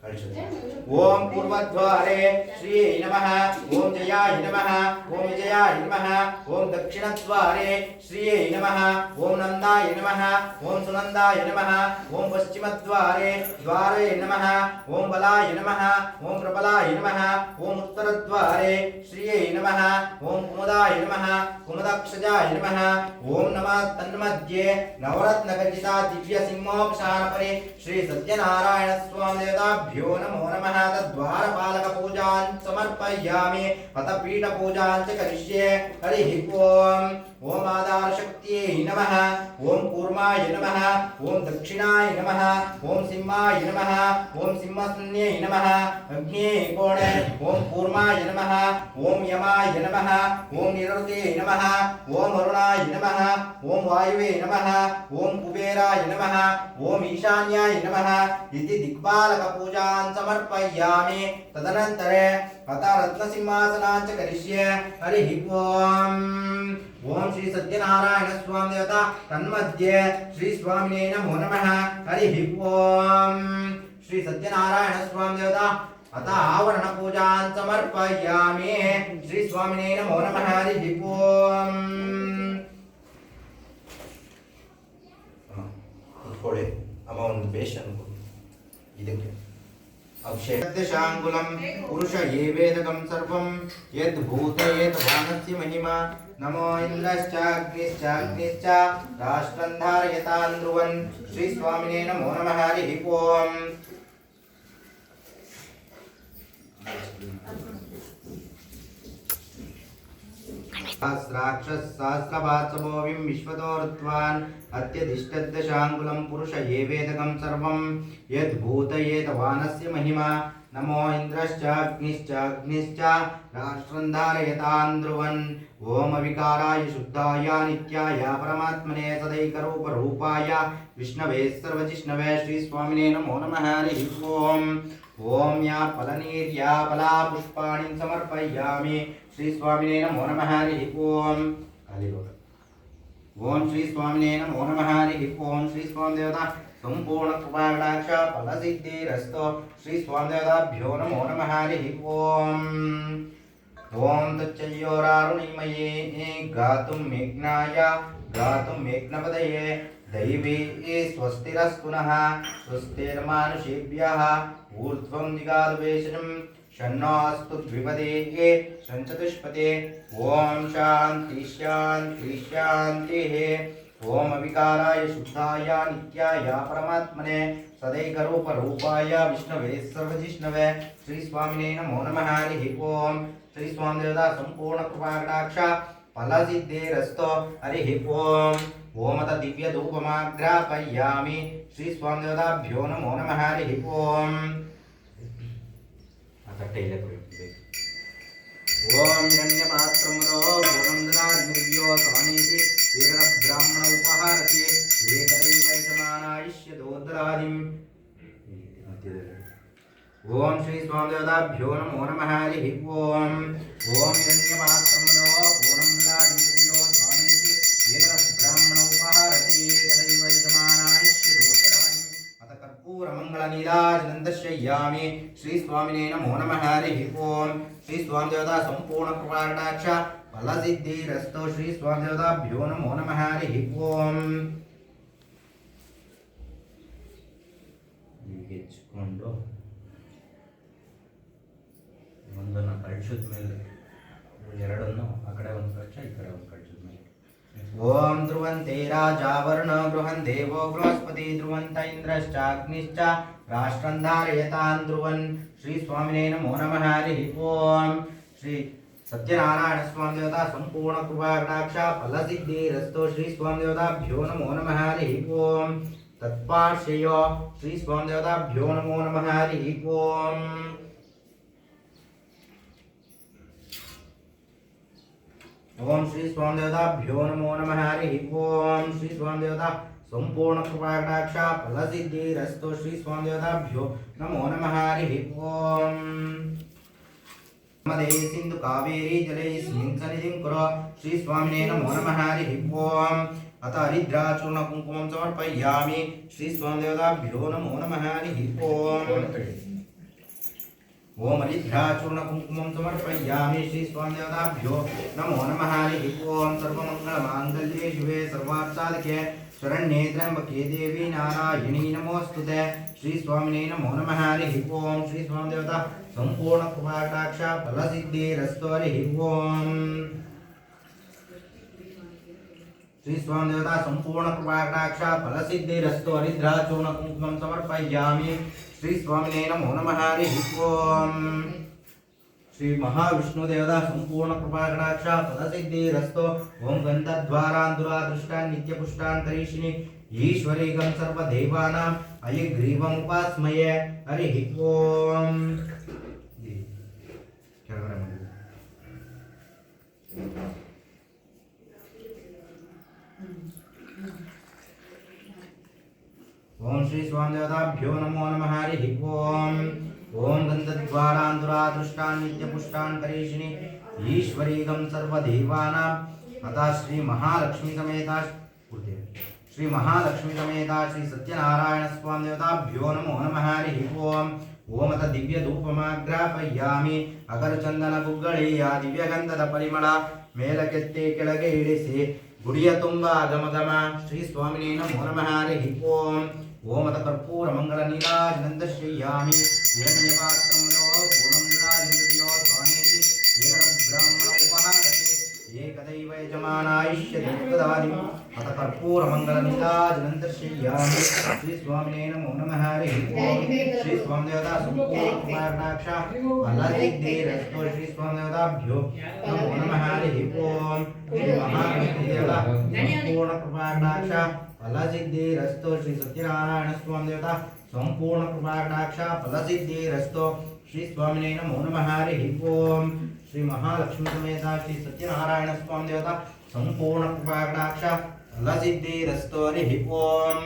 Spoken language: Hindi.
ओम पूर्वद्वारे श्री नमः ओम जयाय नमः ओम विजयाय नमः ओम दक्षिणद्वारे श्री नमः ओम नंदाय नमः ओम सुनंदाय नमः ओम पश्चिमद्वारे द्वारे नमः ओम बलाय नमः ओम प्रबलाय नमः ओम उत्तरद्वारे श्री नमः ओम कुमुदाय नमः कुमुदक्षजाय नमः ओम नमः तन्मध्ये नवरत्नखचिता दिव्य सिंहोपशानपरे श्री सत्यनारायण स्वामी देवताभ्यो नमो नमः। तद्वारपालक पूजां समर्पयामि अथ पीठ पूजां च करिष्ये। हरिः ओम ओम आधार शक्तिये नमः ओम कूर्माय नमः ओम दक्षिणाय नमः ओम सिंहाय नमः ओम सिंहस्तन्ये नमः अग्ने कोणे ओम कूर्माय नमः ओम यमाय नमः ओम निरुते नमः ओम अरुणाय नमः ओम वायुवे नमः ओम कुबेराय नमः ओम ईशान्याय नमः इति दिक्पालक पूजां समर्पयामि। तदनन्तरे अथ रत्नसिंहासनां च करिष्ये। हरिः ओम श्री सत्यनारायण स्वामी देवता तन्मध्ये श्री स्वामिने नमो नमः। हरिः ओम श्री सत्यनारायण स्वामी देवता अथ आवरण पूजां समर्पयामि। श्री स्वामिने नमो नमः। हरिः ओम थोड़े अमाउंट बेशन ಇದಕ್ಕೆ अक्षयदशांगुलम पुरुष ये वेदकं सर्वं यद्भूत यद्वानस्य महिमा नमो इंद्रश्चाग्निश्च राष्ट्रं धारयतां ध्रुवन् श्री स्वामिने नमो नमः। हरिः ओम सहस्राक्षः सहस्रपात्समोऽविं विश्वतोरुत्वान् अत्यधिष्ठद्दशाङ्गुलं पुरुष ये वेदकं सर्वं यद्भूत यद्वानस्य महिमा नमो इंद्रश्चाग्निश्च राष्ट्रं धारयतां ध्रुवन् ओम विकाराय शुद्धाय नित्याय परमात्मने सदैकरूपरूपाय विष्णवे सर्वजिष्णवे श्री स्वामिने नमो नमः। हरिः ओम ओम या फलनीर्या फला पुष्पाणि समर्पयामि। श्री स्वामिने नमो नमः। हरिः ओम ओम श्री स्वामिने नमो नमः। हरिः ओम श्री स्वामी देवता संपूर्ण कृपाकटाक्ष फलसिद्धिरस्तु। श्री स्वामी देवताभ्यो नमो नमः। हरिः ओम ओम तच्चयोरारुणिमये गातुं मेघ्नाय गातुं मेघ्नपदये दैवी स्वस्तिरस्तु नः स्वस्तिर्मानुषेभ्यः ऊर्ध्वं दिगाद्वेषणं शन्नोऽस्तु द्विपदे संचतुष्पदे। ओम शांति शांति शांतिः। ओम विकाराय शुद्धाय नित्याय परमात्मने सदैकरूपरूपाय विष्णवे सर्वजिष्णवे श्री स्वामिने नमो नमः। हरिः ओम श्री स्वामी देवता संपूर्ण कृपाकटाक्ष फलसिद्धिरस्तु। हरिः ओम ओम अथ दिव्य धूपमाग्रापयामि। श्री स्वामी देवताभ्यो नमो नमः। हरिः ओम ओम हिरण्यपात्रमुदो पूर्णं ददाति दिव्यो स्वामीति एकदा ब्राह्मण उपहारति एकदैव यजमानायुष्यदोदरादिम्। ओम श्री स्वामी देवताभ्यो नमो नमः। हरिः ओम ओम हिरण्यपात्रमुदो पूर्णं ददाति दिव्यो स्वामीति एकदा ब्राह्मण उपहारति एकदैव यजमानायुष्यदोदरादिम्। अथ कर्पूरमङ्गलनीराजनं दर्शयामि। श्री स्वामिने नमो नमः। हरिः ओम श्री स्वामी देवता संपूर्ण कृपाकटाक्ष फलसिद्धिरस्तु। श्री स्वामी देवताभ्यो नमो नमः। हरिः ओम ಹೆಚ್ಚಿಕೊಂಡು ಒಂದನ್ನು ಕಳಿಸಿದ ಮೇಲೆ ಎರಡನ್ನು ಆ ಕಡೆ ಒಂದು ಕಳಿಸ ಈ ಕಡೆ ಒಂದು ಕಳಿಸಿದ ಮೇಲೆ ओम ध्रुवन्ते राजावर्ण गृहं देवो बृहस्पति ध्रुवन्त इंद्रश्चाग्निश्च राष्ट्रं धारयतां ध्रुवन् श्री स्वामिने नमो नमः। हरिः ओम श्री सत्यनारायण स्वामी देवता संपूर्ण कृपाकटाक्ष फलसिद्धिरस्तु। श्री स्वामी देवताभ्यो नमो नमः। हरिः ओम तत्पार्श्वयो श्री स्वामी देवताभ्यो नमो नमः। हरिः ओम ओम श्री स्वामी देवताभ्यो नमो नमः। हरिः ओम श्री स्वामी देवता संपूर्ण कृपाकटाक्ष फलसिद्धिरस्तु। श्री स्वामी देवताभ्यो नमो नमः। हरिः ओम नर्मदे सिंधु कावेरी जलेऽस्मिन् सन्निधिं कुरु। श्री स्वामिने नमो नमः। हरिः ओम अथ हरिद्राचूर्ण कुंकुमं समर्पयामि। श्री स्वामी देवताभ्यो नमो नमः। हरिः ओम ओम हरिद्राचूर्ण कुंकुमं समर्पयामि श्री स्वामी देवताभ्यो नमो नमः हरिः ओम सर्वमंगलमांगल्ये शिवे सर्वार्थसाधके शरण्ये त्र्यंबके देवी नारायणी नमोस्तुते श्री स्वामिने नमो नमः हरिः ओम श्री स्वामी देवता संपूर्ण कृपाकटाक्ष फलसिद्धिरस्तु हरिः ओम श्री स्वामी देवता संपूर्ण कृपाकटाक्ष फलसिद्धिरस्तु हरिद्राचूर्ण कुंकुमं समर्पयामि श्री स्वामिने नमो नमः हरिः ओम श्री महाविष्णु देवता संपूर्ण कृपाकटाक्ष फलसिद्धिरस्तु ओम गंधद्वारांधुरादृष्टान् नित्यपुष्टान् तरीशिनि ईश्वरीगं सर्वदेवानां अयग्रीवम् उपास्मये हरिः ओम ओम श्री स्वामी देवताभ्यो नमो नमः हरिः ओम ओम गंधद्वारांधुरादृष्टान् नित्यपुष्टान् करीशिनि ईश्वरीगं सर्वदेवानां तथा श्री महालक्ष्मी समेता श्री महालक्ष्मी समेता श्री सत्यनारायण स्वामी देवताभ्यो नमो नमः हरिः ओम ओम अथ दिव्य धूपमाग्रापयामि अगर चंदन गुग्गळिಯ ದಿವ್ಯಗಂಧದ ಪರಿಮಳ ಮೇಲಕ್ಕೆತ್ತಿ ಕೆಳಗೆ ಇಳಿಸಿ ಗುಡಿಯ ತುಂಬ ಗಮಗಮ ಶ್ರೀ ಸ್ವಾಮಿನೇ ನಮೋ ನಮಃ ಹರಿಃ ಓಂ ओम अथ कर्पूर मंगल नीराजनंदश्रयामि हिरण्यपात्रंलो पूर्णं विराजयन्त्यो स्वानेति एकं ब्राह्मण उपहारते एकदैव यजमानायिष्यति तदादिम् अथ कर्पूर मंगल नीराजनंदश्रयामि श्री स्वामिने नमो नमः हरिः ओम श्री स्वामी देवता संपूर्ण कृपाकटाक्ष फलसिद्धिरस्तु श्री स्वामी देवताभ्यो नमो नमः हरिः ओम श्री महाविष्णु देवता संपूर्ण कृपाकटाक्ष फलसिद्धिरस्तु श्री सत्यनारायण स्वामी देवता संपूर्ण कृपाकटाक्ष फलसिद्धिरस्तु श्री स्वामिने नमो नमः हरिः ओम श्री महालक्ष्मी समेता श्री सत्यनारायण स्वामी देवता संपूर्ण कृपाकटाक्ष फलसिद्धिरस्तु हरिः ओम